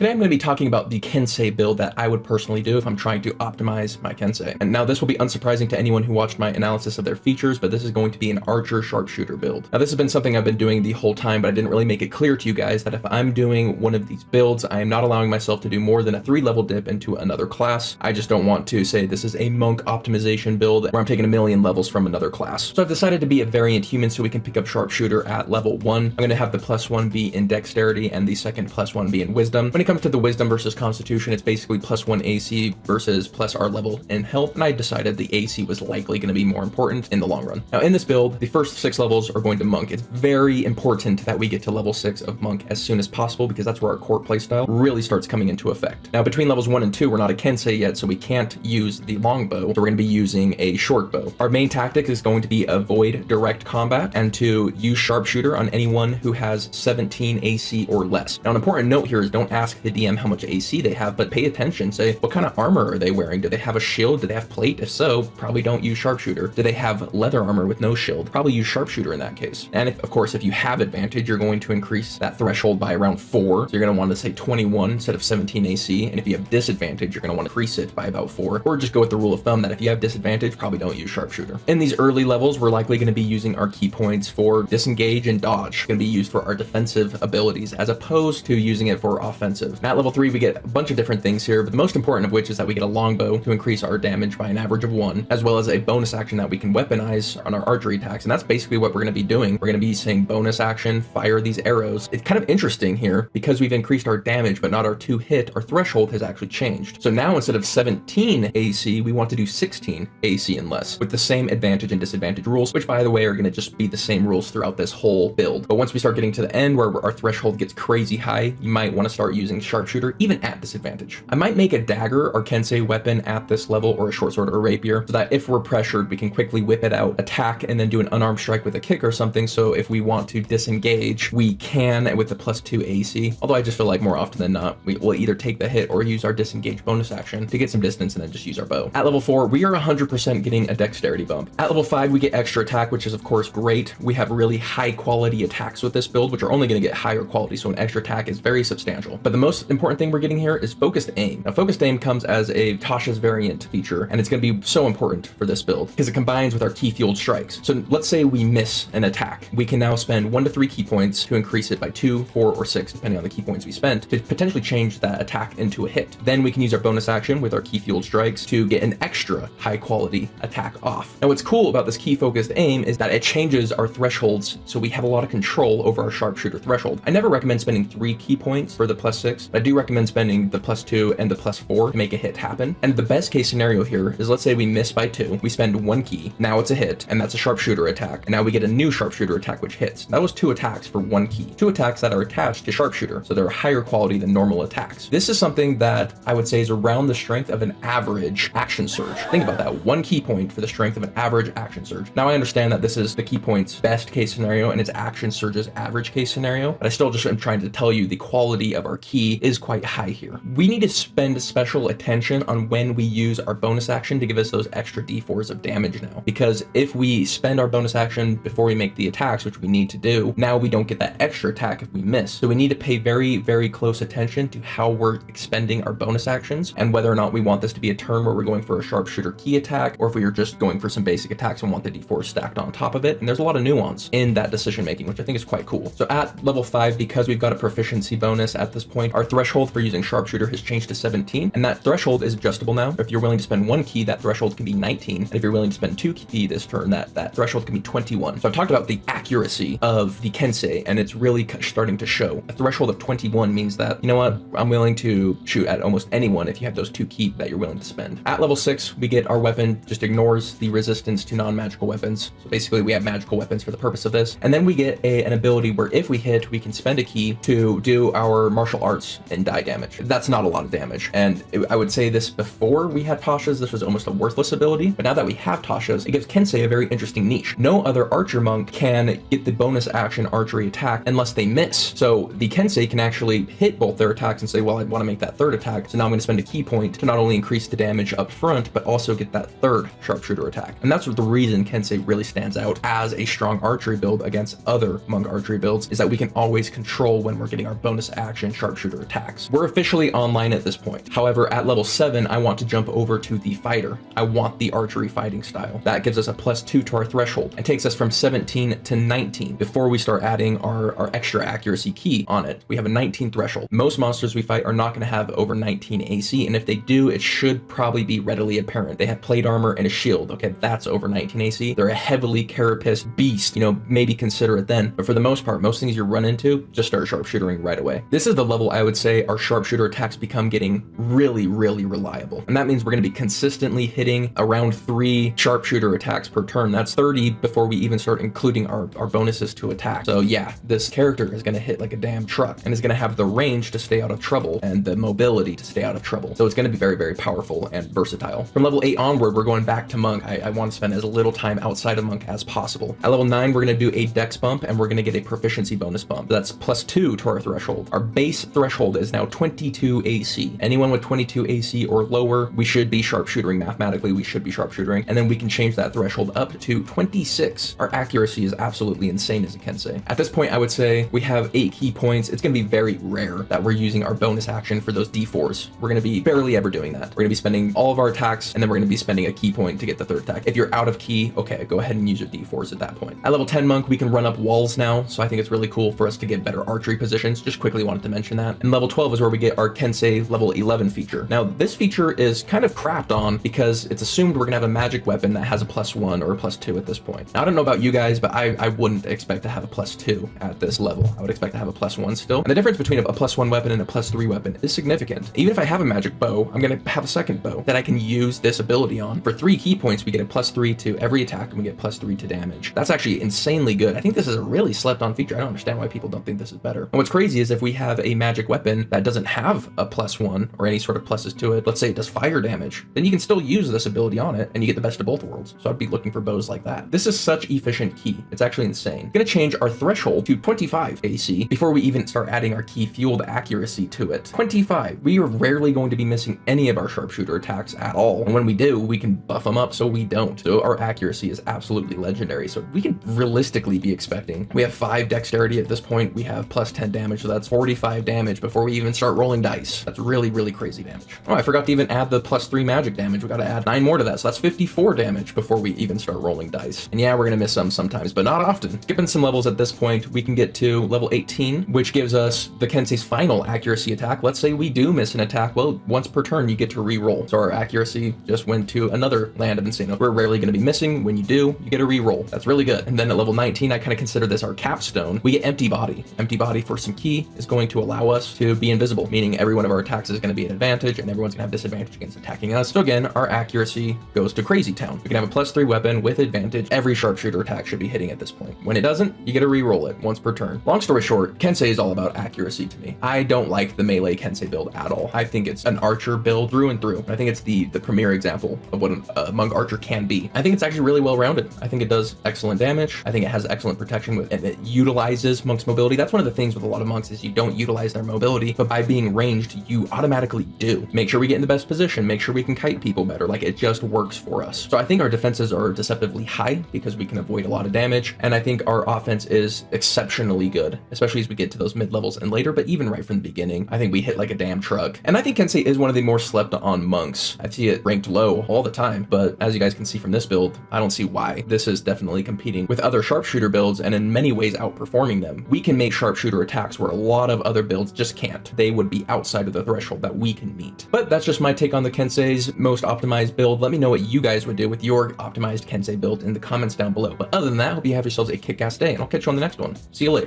Today I'm going to be talking about the Kensei build that I would personally do if I'm trying to optimize my Kensei. And now this will be unsurprising to anyone who watched my analysis of their features, but this is going to be an archer sharpshooter build. Now this has been something I've been doing the whole time, but I didn't really make it clear to you guys that if I'm doing one of these builds, I am not allowing myself to do more than a 3-level dip into another class. I just don't want to say this is a monk optimization build where I'm taking 1,000,000 levels from another class. So I've decided to be a variant human so we can pick up sharpshooter at level 1. I'm going to have the +1 be in dexterity and the second +1 be in wisdom. When it comes to the wisdom versus constitution, it's basically +1 AC versus plus our level in health, and I decided the AC was likely going to be more important in the long run. Now in this build, the first 6 levels are going to monk. It's very important that we get to level 6 of monk as soon as possible because that's where our core playstyle really starts coming into effect. Now between levels 1 and 2, we're not a Kensei yet, so we can't use the longbow, so we're going to be using a short bow. Our main tactic is going to be avoid direct combat and to use sharpshooter on anyone who has 17 AC or less. Now an important note here is don't ask the DM how much AC they have, but pay attention. Say, what kind of armor are they wearing? Do they have a shield? Do they have plate? If so, probably don't use sharpshooter. Do they have leather armor with no shield? Probably use sharpshooter in that case. And if, of course, if you have advantage, you're going to increase that threshold by around 4. So you're going to want to say 21 instead of 17 AC. And if you have disadvantage, you're going to want to increase it by about 4. Or just go with the rule of thumb that if you have disadvantage, probably don't use sharpshooter. In these early levels, we're likely going to be using our key points for disengage and dodge. It's going to be used for our defensive abilities as opposed to using it for offensive. And at level 3, we get a bunch of different things here, but the most important of which is that we get a longbow to increase our damage by an average of 1, as well as a bonus action that we can weaponize on our archery attacks. And that's basically what we're going to be doing. We're going to be saying bonus action, fire these arrows. It's kind of interesting here because we've increased our damage, but not our 2 hit. Our threshold has actually changed. So now instead of 17 AC, we want to do 16 AC and less with the same advantage and disadvantage rules, which by the way are going to just be the same rules throughout this whole build. But once we start getting to the end where our threshold gets crazy high, you might want to start using sharpshooter even at disadvantage. I might make a dagger or Kensei weapon at this level, or a short sword or a rapier, so that if we're pressured, we can quickly whip it out, attack, and then do an unarmed strike with a kick or something. So if we want to disengage, we can with the +2 AC. Although I just feel like more often than not, we will either take the hit or use our disengage bonus action to get some distance and then just use our bow. At level 4, we are 100% getting a dexterity bump. At level 5, we get extra attack, which is of course great. We have really high quality attacks with this build, which are only going to get higher quality. So an extra attack is very substantial. But the most important thing we're getting here is focused aim. Now focused aim comes as a Tasha's variant feature, and it's going to be so important for this build because it combines with our key fueled strikes. So let's say we miss an attack. We can now spend 1 to 3 key points to increase it by 2, 4, or 6, depending on the key points we spent, to potentially change that attack into a hit. Then we can use our bonus action with our key fueled strikes to get an extra high quality attack off. Now what's cool about this key focused aim is that it changes our thresholds, so we have a lot of control over our sharpshooter threshold. I never recommend spending 3 key points for the +6, but I do recommend spending the +2 and the +4 to make a hit happen. And the best case scenario here is, let's say we miss by 2, we spend 1 key, now it's a hit, and that's a sharpshooter attack, and now we get a new sharpshooter attack which hits. That was 2 attacks for 1 key. 2 attacks that are attached to sharpshooter, so they're higher quality than normal attacks. This is something that I would say is around the strength of an average action surge. Think about that, 1 key point for the strength of an average action surge. Now I understand that this is the key point's best case scenario and its action surge's average case scenario, but I still just am trying to tell you the quality of our key is quite high here. We need to spend special attention on when we use our bonus action to give us those extra d4s of damage now, because if we spend our bonus action before we make the attacks, which we need to do, now we don't get that extra attack if we miss. So we need to pay very, very close attention to how we're expending our bonus actions and whether or not we want this to be a turn where we're going for a sharpshooter key attack, or if we are just going for some basic attacks and want the d4 stacked on top of it. And there's a lot of nuance in that decision making, which I think is quite cool. So at level 5, because we've got a proficiency bonus at this point, our threshold for using sharpshooter has changed to 17, and that threshold is adjustable now. If you're willing to spend 1 key, that threshold can be 19, and if you're willing to spend 2 key this turn, that threshold can be 21. So I've talked about the accuracy of the Kensei, and it's really starting to show. A threshold of 21 means that, you know what, I'm willing to shoot at almost anyone if you have those 2 key that you're willing to spend. At level 6, we get our weapon just ignores the resistance to non-magical weapons. So basically we have magical weapons for the purpose of this. And then we get an ability where if we hit, we can spend a key to do our martial arts and die damage. That's not a lot of damage. And I would say this before we had Tasha's, this was almost a worthless ability. But now that we have Tasha's, it gives Kensei a very interesting niche. No other archer monk can get the bonus action archery attack unless they miss. So the Kensei can actually hit both their attacks and say, well, I want to make that 3rd attack. So now I'm going to spend a key point to not only increase the damage up front, but also get that 3rd sharpshooter attack. And that's what the reason Kensei really stands out as a strong archery build against other monk archery builds, is that we can always control when we're getting our bonus action sharpshooter sharpshooter attacks. We're officially online at this point. However, at level 7, I want to jump over to the fighter. I want the archery fighting style. That gives us a +2 to our threshold and takes us from 17 to 19 before we start adding our extra accuracy key on it. We have a 19 threshold. Most monsters we fight are not going to have over 19 AC, and if they do, it should probably be readily apparent. They have plate armor and a shield. Okay, that's over 19 AC. They're a heavily carapaced beast, maybe consider it then. But for the most part, most things you run into, just start sharpshooting right away. This is the level I would say our sharpshooter attacks become getting really, really reliable. And that means we're going to be consistently hitting around 3 sharpshooter attacks per turn. That's 30 before we even start including our bonuses to attack. So yeah, this character is going to hit like a damn truck and is going to have the range to stay out of trouble and the mobility to stay out of trouble. So it's going to be very, very powerful and versatile. From level 8 onward, we're going back to Monk. I want to spend as little time outside of Monk as possible. At level 9, we're going to do a dex bump and we're going to get a proficiency bonus bump. That's +2 to our threshold. Our base threshold is now 22 AC. Anyone with 22 AC or lower, we should be sharpshooting. Mathematically, we should be sharpshooting. And then we can change that threshold up to 26. Our accuracy is absolutely insane as a Kensei. At this point, I would say we have 8 key points. It's going to be very rare that we're using our bonus action for those D4s. We're going to be barely ever doing that. We're going to be spending all of our attacks and then we're going to be spending a key point to get the third attack. If you're out of key, okay, go ahead and use your D4s at that point. At level 10 Monk, we can run up walls now. So I think it's really cool for us to get better archery positions. Just quickly wanted to mention that. And level 12 is where we get our Kensei level 11 feature. Now this feature is kind of crapped on because it's assumed we're going to have a magic weapon that has a +1 or a +2 at this point. Now I don't know about you guys, but I wouldn't expect to have a +2 at this level. I would expect to have a +1 still. And the difference between a +1 weapon and a +3 weapon is significant. Even if I have a magic bow, I'm going to have a second bow that I can use this ability on. For 3 key points, we get a +3 to every attack and we get +3 to damage. That's actually insanely good. I think this is a really slept on feature. I don't understand why people don't think this is better. And what's crazy is if we have a magic weapon that doesn't have a +1 or any sort of pluses to it, let's say it does fire damage, then you can still use this ability on it and you get the best of both worlds. So I'd be looking for bows like that. This is such efficient key. It's actually insane. Gonna change our threshold to 25 AC before we even start adding our key fueled accuracy to it. 25. We are rarely going to be missing any of our sharpshooter attacks at all. And when we do, we can buff them up so we don't. So our accuracy is absolutely legendary. So we can realistically be expecting. We have 5 dexterity at this point. We have +10 damage. So that's 45 damage before we even start rolling dice. That's really, really crazy damage. Oh, I forgot to even add the +3 magic damage. We got to add 9 more to that. So that's 54 damage before we even start rolling dice. And yeah, we're going to miss some sometimes, but not often. Skipping some levels at this point, we can get to level 18, which gives us the Kensei's final accuracy attack. Let's say we do miss an attack. Well, once per turn, you get to re-roll. So our accuracy just went to another land of insane. We're rarely going to be missing. When you do, you get a re-roll. That's really good. And then at level 19, I kind of consider this our capstone. We get empty body. Empty body for some key is going to allow us to be invisible, meaning every one of our attacks is going to be an advantage and everyone's going to have disadvantage against attacking us. So again, our accuracy goes to crazy town. We can have a +3 weapon with advantage. Every sharpshooter attack should be hitting at this point. When it doesn't, you get to re-roll it once per turn. Long story short, Kensei is all about accuracy to me. I don't like the melee Kensei build at all. I think it's an archer build through and through. I think it's the premier example of what a monk archer can be. I think it's actually really well rounded. I think it does excellent damage. I think it has excellent protection with, and it utilizes monk's mobility. That's one of the things with a lot of monks is you don't utilize their mobility, but by being ranged, you automatically do. Make sure we get in the best position. Make sure we can kite people better. Like it just works for us. So I think our defenses are deceptively high because we can avoid a lot of damage. And I think our offense is exceptionally good, especially as we get to those mid levels and later, but even right from the beginning, I think we hit like a damn truck. And I think Kensei is one of the more slept on monks. I see it ranked low all the time, but as you guys can see from this build, I don't see why. This is definitely competing with other sharpshooter builds and in many ways outperforming them. We can make sharpshooter attacks where a lot of other builds just can't. They would be outside of the threshold that we can meet. But that's just my take on the Kensei's most optimized build. Let me know what you guys would do with your optimized Kensei build in the comments down below. But other than that, I hope you have yourselves a kick-ass day and I'll catch you on the next one. See you later.